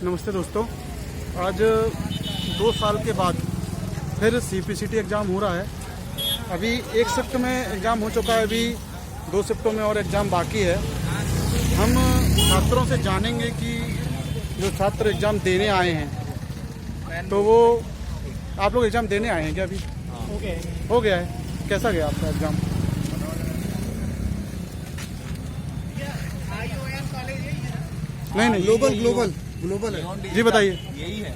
नमस्ते दोस्तों, आज 2 साल के बाद फिर CPCT एग्ज़ाम हो रहा है। अभी एक शिफ्ट में एग्ज़ाम हो चुका है, अभी 2 शिफ्टों में और एग्ज़ाम बाकी है। हम छात्रों से जानेंगे कि जो छात्र एग्ज़ाम देने आए हैं तो वो आप लोग एग्ज़ाम देने आए हैं क्या? अभी हो गया है। कैसा गया आपका एग्ज़ाम? नहीं ग्लोबल है। जी बताइए। यही है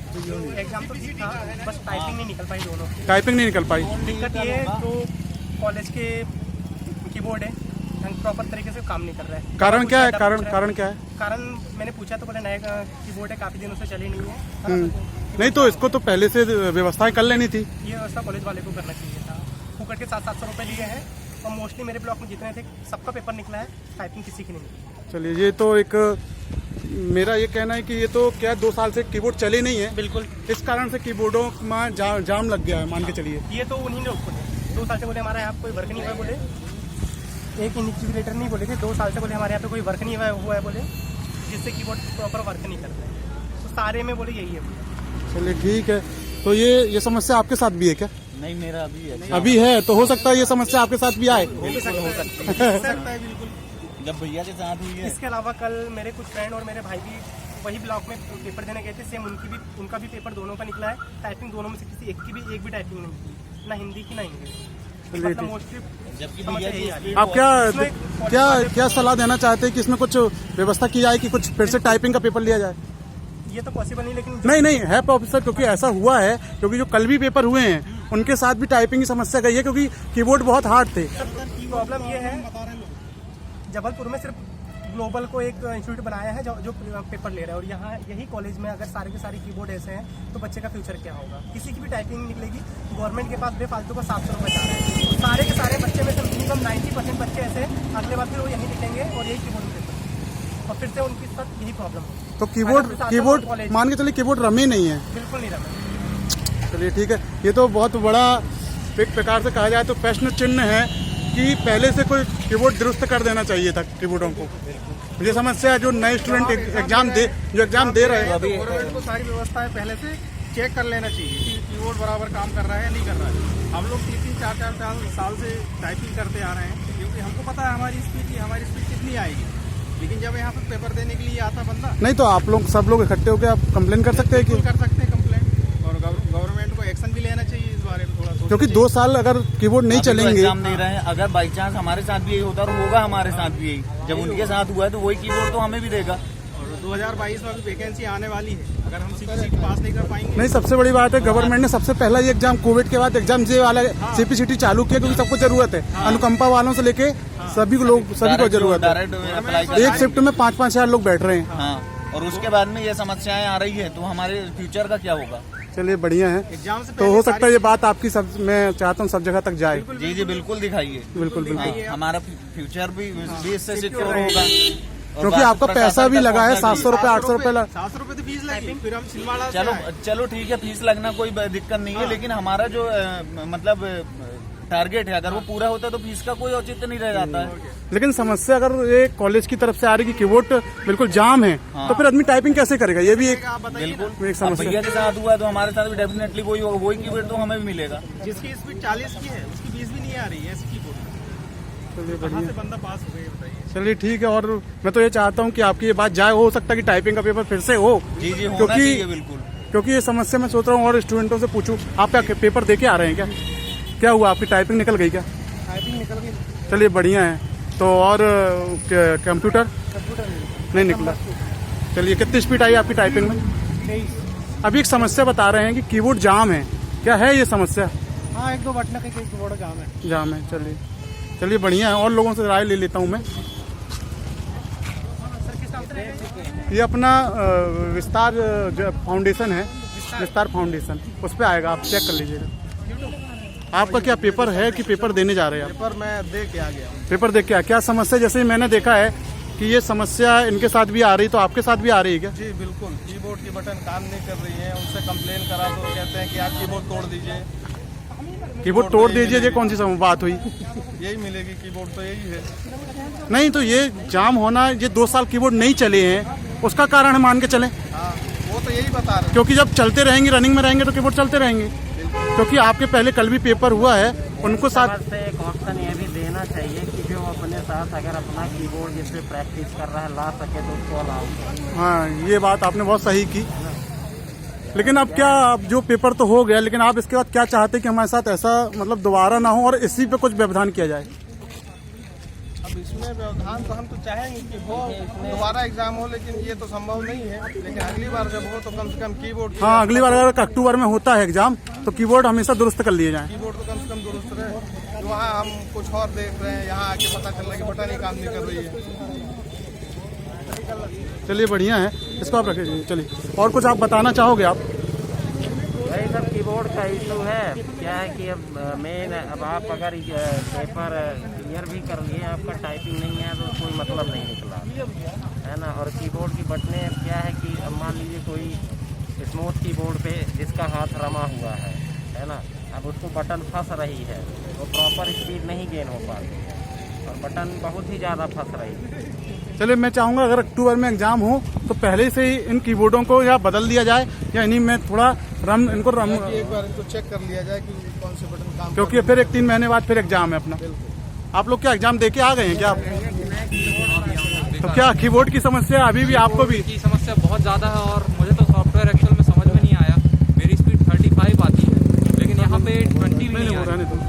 एग्जाम तो ठीक था, बस टाइपिंग नहीं निकल पाई दोनों। टाइपिंग नहीं निकल पाई। दिक्कत ये है जो कॉलेज के कीबोर्ड है प्रॉपर तरीके से काम नहीं कर रहा है। कारण क्या है? कारण क्या है? कारण मैंने पूछा तो बोले नया कीबोर्ड है, काफी दिनों से चली नहीं है। नहीं तो इसको तो पहले से व्यवस्थाएं कर लेनी थी। ये व्यवस्था कॉलेज वाले को करना चाहिए था। फुकट के 700 रुपये लिए हैं और मोस्टली मेरे ब्लॉक में जितने थे सबका पेपर निकला है, टाइपिंग किसी की नहीं निकली। चलिए, ये तो एक मेरा ये कहना है कि ये तो क्या 2 साल से कीबोर्ड चले नहीं है। बिल्कुल, इस कारण से कीबोर्डों में जाम लग गया है, मान के चलिए। ये तो उन्हीं ने बोले 2 साल से बोले हमारे यहाँ कोई वर्क नहीं हुआ है, बोले एक इनिशिएटर नहीं बोले थे 2 साल से बोले हमारे यहाँ पे कोई वर्क नहीं हुआ है बोले, जिससे कीबोर्ड प्रॉपर वर्क नहीं करते हैं। तो सारे में बोले यही है। चलिए ठीक है। तो ये समस्या आपके साथ भी है क्या? नहीं, मेरा अभी है तो हो सकता है ये समस्या आपके साथ भी आए। हो सकता है बिल्कुल। जब भैया के साथ हुई है। इसके अलावा कल मेरे कुछ फ्रेंड और मेरे भाई भी वही ब्लॉक में पेपर देने गए थे, सेम उनका भी पेपर दोनों का निकला है। टाइपिंग दोनों में से किसी एक भी टाइपिंग नहीं निकली, ना हिंदी की ना इंग्लिश। मतलब मोस्टली जबकि भैया जी आप क्या सलाह देना चाहते हैं कि इसमें कुछ व्यवस्था की जाए कि कुछ फिर से टाइपिंग का पेपर लिया जाए? ये तो पॉसिबल नहीं, लेकिन नहीं है प्रोफेसर, क्योंकि ऐसा हुआ है, क्योंकि जो कल भी पेपर हुए हैं उनके साथ भी टाइपिंग की समस्या गई है, क्योंकि कीबोर्ड बहुत हार्ड थे। प्रॉब्लम ये है जबलपुर में सिर्फ ग्लोबल को एक इंस्टीट्यूट बनाया है जो पेपर ले रहा है, और यहाँ यही कॉलेज में अगर सारे के सारे कीबोर्ड ऐसे हैं तो बच्चे का फ्यूचर क्या होगा? किसी की भी टाइपिंग निकलेगी। गवर्नमेंट के पास बेफालतू का 700 रुपये जा रहे हैं। तो सारे के सारे बच्चे में से मिनिमम 90% बच्चे ऐसे हैं, अगले बार फिर वो यहीं लिखेंगे और यही कीबोर्ड लिखेंगे और फिर से उनके साथ यही प्रॉब्लम है। तो कीबोर्ड मान के चलिए कीबोर्ड रमे नहीं है। बिल्कुल नहीं रमे। चलिए ठीक है। ये तो बहुत बड़ा एक प्रकार से कहा जाए तो प्रश्न चिन्ह है कि पहले से कोई कीबोर्ड दुरुस्त कर देना चाहिए था कीबोर्डों को। ये समस्या है जो नए स्टूडेंट एग्जाम दे रहे हैं। गवर्नमेंट को सारी व्यवस्थाएं पहले से चेक कर लेना चाहिए कि कीबोर्ड बराबर काम कर रहा है या नहीं कर रहा है। हम लोग 3-4 साल से टाइपिंग करते आ रहे हैं, क्योंकि हमको पता है हमारी स्पीड कितनी आएगी। लेकिन जब यहाँ पे पेपर देने के लिए आता बंदा, नहीं तो आप लोग सब लोग इकट्ठे होकर आप कंप्लेन कर सकते हैं कि कर सकते हैं कंप्लेंट, और गवर्नमेंट को एक्शन भी लेना चाहिए इस बारे में। थोड़ा क्योंकि 2 साल अगर कीबोर्ड नहीं चलेंगे। एग्जाम दे रहे हैं, अगर बाई चांस हमारे साथ भी यही होता और होगा हमारे साथ भी यही, जब उनके साथ हुआ है तो वही कीबोर्ड तो हमें भी देगा। और 2022 में अभी वैकेंसी आने वाली है, अगर हम CPCT पास नहीं कर पाएंगे। नहीं, सबसे बड़ी बात है गवर्नमेंट ने सबसे पहला ये एग्जाम कोविड के बाद एग्जाम जे वाला CPCT चालू किया, क्योंकि सबको जरूरत है। अनुकंपा वालों से लेके सभी को जरूरत है। एक शिफ्ट में 5-5 हजार लोग बैठ रहे हैं। हाँ, और उसके बाद में ये समस्याएं आ रही है तो हमारे फ्यूचर का क्या होगा? चलिए बढ़िया है। एग्जाम से तो हो सकता है ये बात आपकी मैं चाहता हूँ सब जगह तक जाए। जी बिल्कुल दिखाइए। बिल्कुल हमारा फ्यूचर भी इससे सिक्योर होगा। क्योंकि आपका पैसा भी लगा है 700 रुपये 800 रुपये 700 रुपये तो फीस लगी, फिर हम छिंदवाड़ा चलो ठीक है, फीस लगना कोई दिक्कत नहीं है, लेकिन हमारा जो मतलब टारगेट है अगर वो पूरा होता है तो फीस का कोई औचित्य नहीं रह जाता है। लेकिन समस्या अगर ये कॉलेज की तरफ से आ रही कि कीबोर्ड बिल्कुल जाम है, तो फिर आदमी टाइपिंग कैसे करेगा? ये भी एक बिल्कुल एक समस्या। भैया के साथ हुआ है तो हमारे साथ भी डेफिनेटली वही होगा, वही कीबोर्ड तो हमें भी मिलेगा। जिसकी स्पीड 40 की है उसकी फीस भी नहीं आ रही है ऐसी कीबोर्ड। कहाँ से बंदा पास हो गया बताइए? चलिए ठीक है। और मैं तो ये चाहता हूँ कि आपकी ये बात जाए, हो सकता है कि टाइपिंग का पेपर फिर से हो। जी होना चाहिए बिल्कुल। क्योंकि ये समस्या मैं सोच रहा हूँ और स्टूडेंटों से पूछूं, आप क्या पेपर दे के आ रहे हैं क्या हुआ? आपकी टाइपिंग निकल गई क्या? टाइपिंग निकल गई। चलिए बढ़िया है। तो और कंप्यूटर नहीं निकला। चलिए, कितनी स्पीड आई आपकी टाइपिंग में? 23। अभी एक समस्या बता रहे हैं कि कीबोर्ड जाम है, क्या है ये समस्या? हाँ, 1-2 बटन का कीबोर्ड जाम है। चलिए बढ़िया है। और लोगों से राय ले लेता हूँ मैं। ये अपना विस्तार फाउंडेशन है, विस्तार फाउंडेशन, उस पर आएगा, आप चेक कर लीजिएगा। आपका क्या पेपर है कि पेपर देने जा रहे हैं? पेपर मैं दे के आ गया हूँ। पेपर दे के क्या समस्या? जैसे ही मैंने देखा है कि ये समस्या इनके साथ भी आ रही, तो आपके साथ भी आ रही है क्या? जी बिल्कुल, कीबोर्ड की बटन काम नहीं कर रही है, उनसे कंप्लेन करा तो कहते हैं कि आप कीबोर्ड तोड़ दीजिए। कीबोर्ड तोड़ दीजिए, ये कौन सी बात हुई? यही मिलेगी, कीबोर्ड तो यही है। नहीं तो ये जाम होना, ये 2 साल कीबोर्ड नहीं चले हैं, उसका कारण मान के चले। हाँ, वो वो तो यही बता रहे हैं। क्योंकि जब चलते रहेंगे, रनिंग में रहेंगे तो कीबोर्ड चलते रहेंगे। क्योंकि आपके पहले कल भी पेपर हुआ है, उनको साथ समझ से एक ऑप्शन ये भी देना चाहिए कि जो अपने साथ अगर अपना कीबोर्ड जिससे प्रैक्टिस कर रहा है ला सके तो उसको अलाउ करें। हाँ, ये बात आपने बहुत सही की। लेकिन अब क्या, अब जो पेपर तो हो गया, लेकिन आप इसके बाद क्या चाहते हैं कि हमारे साथ ऐसा मतलब दोबारा ना हो और इसी पे कुछ व्यवधान किया जाए? अब इसमें व्यवधान तो हम तो चाहेंगे कि हो, दोबारा एग्जाम हो, लेकिन ये तो संभव नहीं है। लेकिन अगली बार जब हो तो कम से कम कीबोर्ड, हाँ, अगली बार अगर अक्टूबर में होता है एग्जाम तो कीबोर्ड हमेशा दुरुस्त कर लिए जाएं। कीबोर्ड तो कम से कम दुरुस्त रहे। वहाँ हम कुछ और देख रहे हैं, यहाँ आके पता चल रहा है कि बटन ही काम नहीं कर रही है। चलिए, बढ़िया है, इसको आप रखिए। चलिए, और कुछ आप बताना चाहोगे आप? वही सब कीबोर्ड का इशू है। क्या है कि अब मेन, अब आप अगर पेपर क्लियर भी कर लिए, आपका टाइपिंग नहीं है तो कोई मतलब नहीं निकला, है ना। और कीबोर्ड की बटनें क्या है कि अब मान लीजिए कोई स्मूथ कीबोर्ड पे जिसका हाथ रमा हुआ है ना, अब उसको बटन फंस रही है, वो प्रॉपर स्पीड नहीं गेन हो पाती और बटन बहुत ही ज़्यादा फंस रही है। चलिए, मैं चाहूँगा अगर अक्टूबर में एग्जाम हो तो पहले से ही इन कीबोर्डों को या बदल दिया जाए या इन्हीं में थोड़ा इनको एक बार इनको चेक कर लिया जाए कि कौन से बटन काम क्योंकि फिर 1-3 महीने बाद फिर एग्जाम है अपना। आप लोग क्या एग्जाम दे के आ गए हैं क्या आप? तो क्या कीबोर्ड की समस्या अभी भी आपको भी? की समस्या बहुत ज़्यादा है और मुझे तो सॉफ्टवेयर एक्चुअल में समझ में नहीं आया। मेरी स्पीड 35 आती है, लेकिन यहाँ पे 20 भी नहीं आ रही।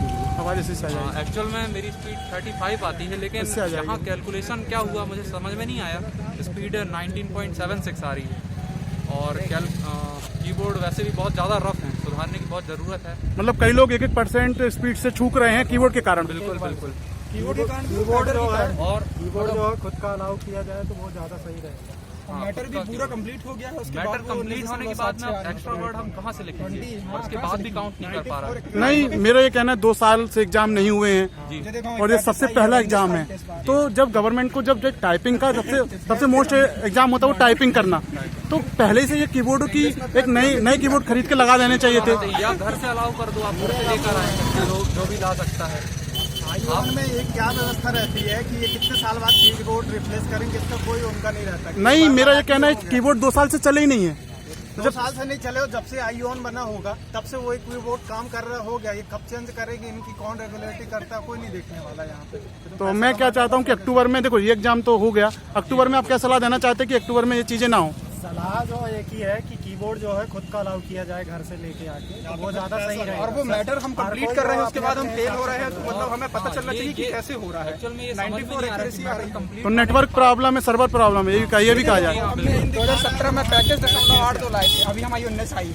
एक्चुअल में मेरी स्पीड 35 आती है, लेकिन यहाँ कैलकुलेशन क्या हुआ मुझे समझ में नहीं आया। स्पीड 19.76 आ रही है और कीबोर्ड वैसे भी बहुत ज़्यादा रफ है, सुधारने की बहुत ज़रूरत है। मतलब कई लोग 1% स्पीड से चूक रहे हैं कीबोर्ड के कारण। बिल्कुल बिल्कुल। कीबोर्ड जो है खुद का अलाउ किया जाए तो बहुत ज्यादा सही रहेगा। मैटर भी पूरा कंप्लीट हो गया है, उसके मैटर बाद कंप्लीट होने के बाद में एक्स्ट्रा वर्ड हम कहाँ से लिखेंगे और उसके बाद भी काउंट नहीं कर पा रहा है। नहीं, मेरा ये कहना है 2 साल से एग्जाम नहीं हुए हैं और ये सबसे पहला एग्जाम है। तो जब गवर्नमेंट को जब टाइपिंग का सबसे मोस्ट एग्जाम होता है वो टाइपिंग करना, तो पहले से ये कीबोर्ड की एक नई कीबोर्ड खरीद के लगा देने चाहिए थे। या घर से अलाउ कर दो, आप घर से लेकर आए, जो भी ला सकता है। आईओन में एक क्या व्यवस्था रहती है कि ये कितने साल बाद कीबोर्ड रिप्लेस करेंगे, इसका कोई उनका नहीं रहता। नहीं, मेरा ये कहना है कीबोर्ड 2 साल से चले ही नहीं है। 2 साल से नहीं चले, जब से आईओन बना होगा तब से वो एक कीबोर्ड काम कर रहा हो गया। ये कब चेंज करेगी, इनकी कौन रेगुलेटरी करता है, कोई नहीं देखने वाला यहाँ पे। तो मैं क्या चाहता हूँ कि अक्टूबर में, देखो ये एग्जाम तो हो गया, अक्टूबर में आप क्या सलाह देना चाहते हैं कि अक्टूबर में ये चीजें ना हो? सलाह जो एक ही है कि कीबोर्ड जो है खुद का अलाउ किया जाए घर से लेके आके, वो ज्यादा सही रहेगा। और वो मैटर हम कंप्लीट कर रहे हैं, उसके बाद हम फेल हो रहे हैं, तो मतलब हमें पता चलना चाहिए कि कैसे हो रहा है। एक्चुअल में ये समझ में नहीं आ रहा है। तो नेटवर्क प्रॉब्लम है, सर्वर प्रॉब्लम है, ये भी कहा जाए। हमने 2017 में 35.82 लाए थे, अभी हम आई19 आई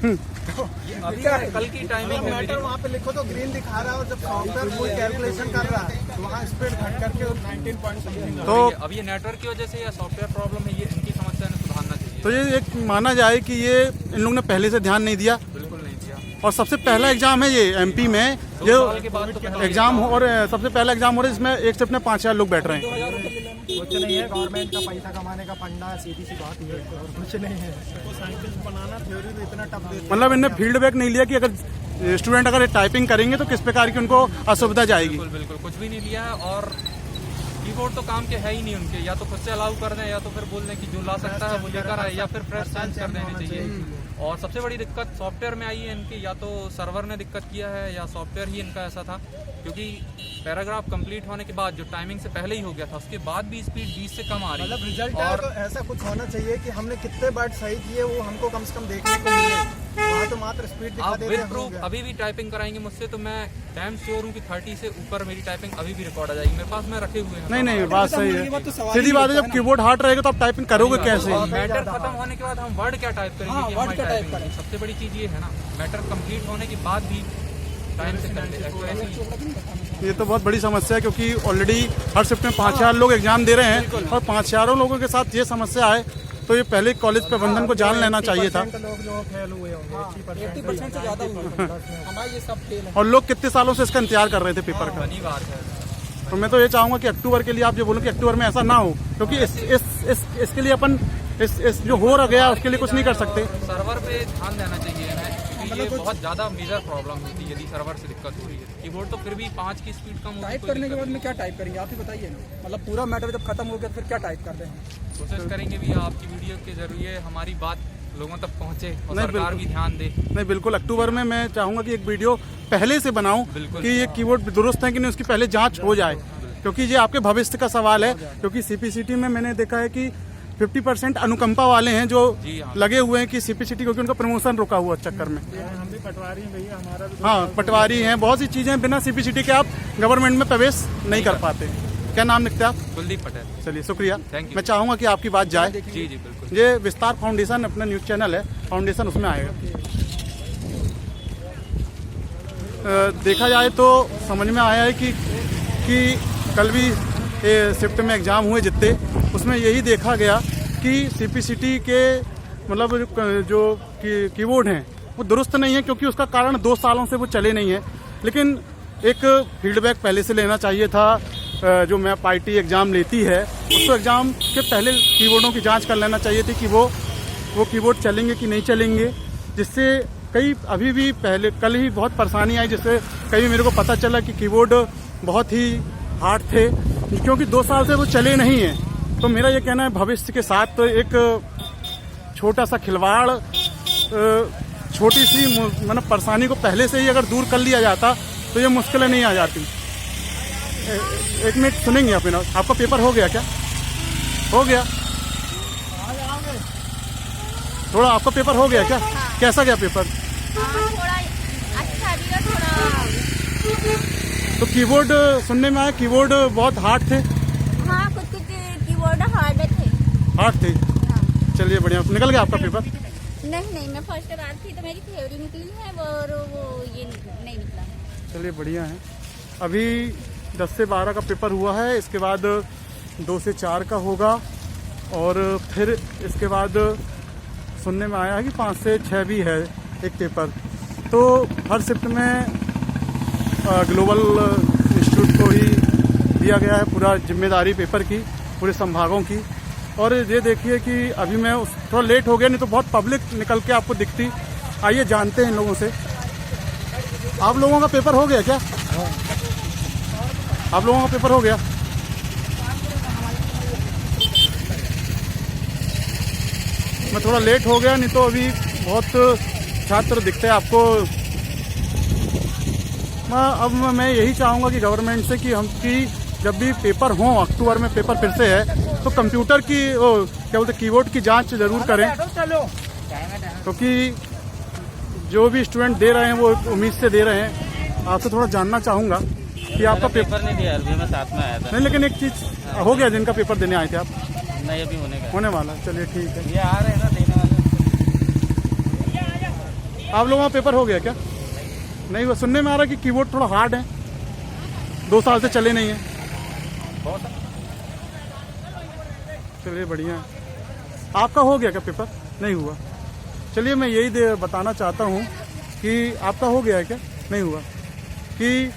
अभी कल की टाइमिंग है मैटर वहाँ पे लिखो तो ग्रीन दिखा रहा है, और जब सॉफ्टवेयर कोई कैलकुलेशन कर रहा है तो वहाँ स्पीड घट करके 19 पॉइंट समथिंग। तो अब ये नेटवर्क की वजह से या सॉफ्टवेयर प्रॉब्लम है, ये इनकी समस्या ने सुधारना चाहिए। तो ये एक माना जाए कि ये इन लोगों ने पहले से ध्यान नहीं दिया बिल्कुल नहीं दिया। और सबसे पहला एग्जाम है ये एमपी में, जो एग्जाम हो और सबसे पहला एग्जाम हो रहा है जिसमें एक शिफ्ट में 5,000 लोग बैठ रहे हैं। कुछ नहीं है, गवर्नमेंट का पैसा कमाने का फंडा है, सीधी सी बात ये है, और कुछ नहीं है। तो साइंटिस्ट बनाना थ्योरी भी इतना टफ देते हैं। मतलब इनने फीडबैक नहीं लिया कि अगर स्टूडेंट अगर टाइपिंग करेंगे तो किस प्रकार की उनको असुविधा जाएगी। बिल्कुल बिल्कुल, कुछ भी नहीं लिया है। और कीबोर्ड तो काम के है ही नहीं उनके, या तो खुद से अलाउ कर दें या तो फिर बोल दें कि जो ला सकता है वो लेकर आए, या फिर प्रेस चेंज कर देनी चाहिए। और सबसे बड़ी दिक्कत सॉफ्टवेयर में आई है इनकी, या तो सर्वर ने दिक्कत किया है या सॉफ्टवेयर ही इनका ऐसा था, क्योंकि पैराग्राफ कंप्लीट होने के बाद जो टाइमिंग से पहले ही हो गया था, उसके बाद भी स्पीड 20 से कम आ रही है। मतलब रिजल्ट और तो ऐसा कुछ होना चाहिए कि हमने कितने वर्ड सही किए वो हमको कम से कम देखने को मिले। वहाँ तो मात्र स्पीड दिखा आप देते विद हैं, हो प्रूफ गया। अभी भी टाइपिंग कराएंगे मुझसे तो मैं डैम श्योर हूँ कि 30 से ऊपर मेरी टाइपिंग अभी भी रिकॉर्ड आ जाएगी। मेरे पास मैं रखे हुए हैं। नहीं, बात सही है, सीधी बात है। जब कीबोर्ड हार्ड रहेगा तो आप टाइपिंग करोगे कैसे? और मैटर खत्म होने के बाद हम वर्ड क्या टाइप करेंगे कि हमारी टाइपिंग सबसे बड़ी चीज ये है ना, मैटर कंप्लीट होने के बाद भी टाइम से करते हैं। ये तो बहुत बड़ी समस्या है, क्योंकि ऑलरेडी हर शिफ्ट में 5,000 लोग एग्जाम दे रहे हैं और 5,000 लोगों के साथ ये समस्या है, तो ये पहले कॉलेज प्रबंधन को जान लेना चाहिए था। लोग जो फेल हुए होंगे 80% से ज्यादा हुए हमारे ये सब फेल है। और लोग कितने सालों से इसका इंतजार कर रहे थे पेपर का। बनी बात है। तो मैं तो ये चाहूंगा कि अक्टूबर के लिए आप जो बोलो कि अक्टूबर में ऐसा ना हो, क्योंकि इसके लिए अपन इस जो हो रहा गया उसके लिए कुछ नहीं कर सकते। सर्वर पे ध्यान देना चाहिए है, क्योंकि ये बहुत ज्यादा मेजर प्रॉब्लम होती है यदि सर्वर से दिक्कत हो रही है। कीबोर्ड तो फिर भी 5 की स्पीड कम होगी। टाइप करने के बाद में क्या टाइप करेंगे आप ही बताइए ना, मतलब पूरा मैटर जब खत्म हो गया फिर क्या टाइप करते हैं? कोशिश करेंगे भी आपकी वीडियो के जरिए हमारी बात लोगों तक पहुंचे और नहीं, सरकार बिल्कुल। भी ध्यान दे। नहीं बिल्कुल, अक्टूबर में मैं चाहूँगा कि एक वीडियो पहले से बनाऊं बिल्कुल। कि ये कीबोर्ड दुरुस्त है कि नहीं, उसकी पहले जांच हो जाए, क्योंकि ये आपके भविष्य का सवाल है। क्योंकि सीपीसीटी में मैंने देखा है कि 50% अनुकंपा वाले हैं जो जी हाँ। लगे हुए हैं कि सीपीसीटी, क्योंकि उनका प्रमोशन रुका हुआ चक्कर में। हम भी पटवारी हैं भैया, हमारा भी हाँ, पटवारी हैं, बहुत सी चीजें बिना सीपीसीटी के आप गवर्नमेंट में प्रवेश नहीं कर पाते। क्या नाम लिखते हैं आप? कुलदीप पटेल। चलिए शुक्रिया। Thank you। मैं चाहूँगा कि आपकी बात जाए। जी जी बिल्कुल। ये विस्तार फाउंडेशन अपना न्यूज़ चैनल है, फाउंडेशन उसमें आएगा। देखा जाए तो समझ में आया है कि कल भी शिफ्ट में एग्ज़ाम हुए जितने, उसमें यही देखा गया कि सीपीसीटी के मतलब जो कीबोर्ड हैं वो दुरुस्त नहीं है, क्योंकि उसका कारण 2 सालों से वो चले नहीं है। लेकिन एक फीडबैक पहले से लेना चाहिए था। जो मैप आईटी एग्ज़ाम लेती है उसको एग्ज़ाम के पहले कीबोर्डों की जांच कर लेना चाहिए थी कि वो कीबोर्ड चलेंगे कि नहीं चलेंगे, जिससे कई अभी भी पहले कल ही बहुत परेशानी आई, जिससे कई मेरे को पता चला कि कीबोर्ड बहुत ही हार्ड थे, क्योंकि 2 साल से वो चले नहीं हैं। तो मेरा ये कहना है भविष्य के साथ तो एक छोटा सा खिलवाड़, छोटी सी मतलब परेशानी को पहले से ही अगर दूर कर लिया जाता तो ये मुश्किलें नहीं आ जाती। एक मिनट सुनेंगे आप ना, आपका पेपर हो गया क्या? हो गया? थोड़ा आपका पेपर हो गया क्या? कैसा गया पेपर? थोड़ा अच्छा भी और थोड़ा। तो कीबोर्ड सुनने में आया कीबोर्ड बहुत हार्ड थे। हाँ, कुछ कीबोर्ड हार्ड थे। हार्ड थे, चलिए बढ़िया। निकल गया आपका पेपर? नहीं, मैं फर्स्ट बार थी तो मेरी थ्योरी निकली है और वो ये नहीं निकला। चलिए बढ़िया है। अभी 10 से 12 का पेपर हुआ है, इसके बाद 2 से 4 का होगा, और फिर इसके बाद सुनने में आया है कि 5 से 6 भी है एक पेपर। तो हर शिफ्ट में ग्लोबल इंस्टीट्यूट को ही दिया गया है पूरा जिम्मेदारी पेपर की, पूरे संभागों की। और ये देखिए कि अभी मैं थोड़ा लेट हो गया, नहीं तो बहुत पब्लिक निकल के आपको दिखती। आइए जानते हैं इन लोगों से। आप लोगों का पेपर हो गया क्या? आप लोगों का पेपर हो गया? मैं थोड़ा लेट हो गया, नहीं तो अभी बहुत छात्र दिखते हैं आपको। अब मैं यही चाहूँगा कि गवर्नमेंट से कि जब भी पेपर हो, अक्टूबर में पेपर फिर से है, तो कंप्यूटर की क्या बोलते कीबोर्ड की जांच जरूर करें, क्योंकि जो भी स्टूडेंट दे रहे हैं वो उम्मीद से दे रहे हैं। आपसे थोड़ा जानना चाहूँगा कि आपका पेपर नहीं दिया, अभी मैं साथ में आया था। नहीं, लेकिन एक चीज़ हो गया, जिनका पेपर देने आए थे आप? नहीं, अभी होने वाला। चलिए ठीक है। ये आ रहे हैं ना देने वाले। आप लोगों का पेपर हो गया क्या? नहीं हुआ। सुनने में आ रहा है कि कीबोर्ड थोड़ा हार्ड है, 2 साल से चले नहीं है। चलिए बढ़िया है। आपका हो गया क्या पेपर? नहीं हुआ। चलिए मैं यही बताना चाहता हूँ कि आपका हो गया है क्या? नहीं हुआ। कि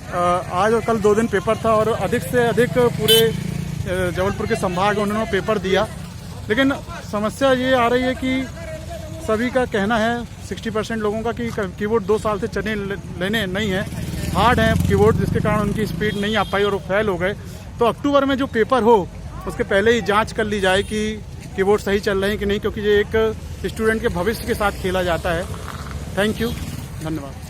आज और कल 2 दिन पेपर था, और अधिक से अधिक पूरे जबलपुर के संभाग उन्होंने पेपर दिया। लेकिन समस्या ये आ रही है कि सभी का कहना है, 60% लोगों का, कि कीबोर्ड 2 साल से चलने लेने नहीं है, हार्ड है कीबोर्ड, जिसके कारण उनकी स्पीड नहीं आ पाई और वो फेल हो गए। तो अक्टूबर में जो पेपर हो उसके पहले ही जांच कर ली जाए कि कीबोर्ड सही चल रहे हैं कि नहीं, क्योंकि ये एक स्टूडेंट के भविष्य के साथ खेला जाता है। थैंक यू, धन्यवाद।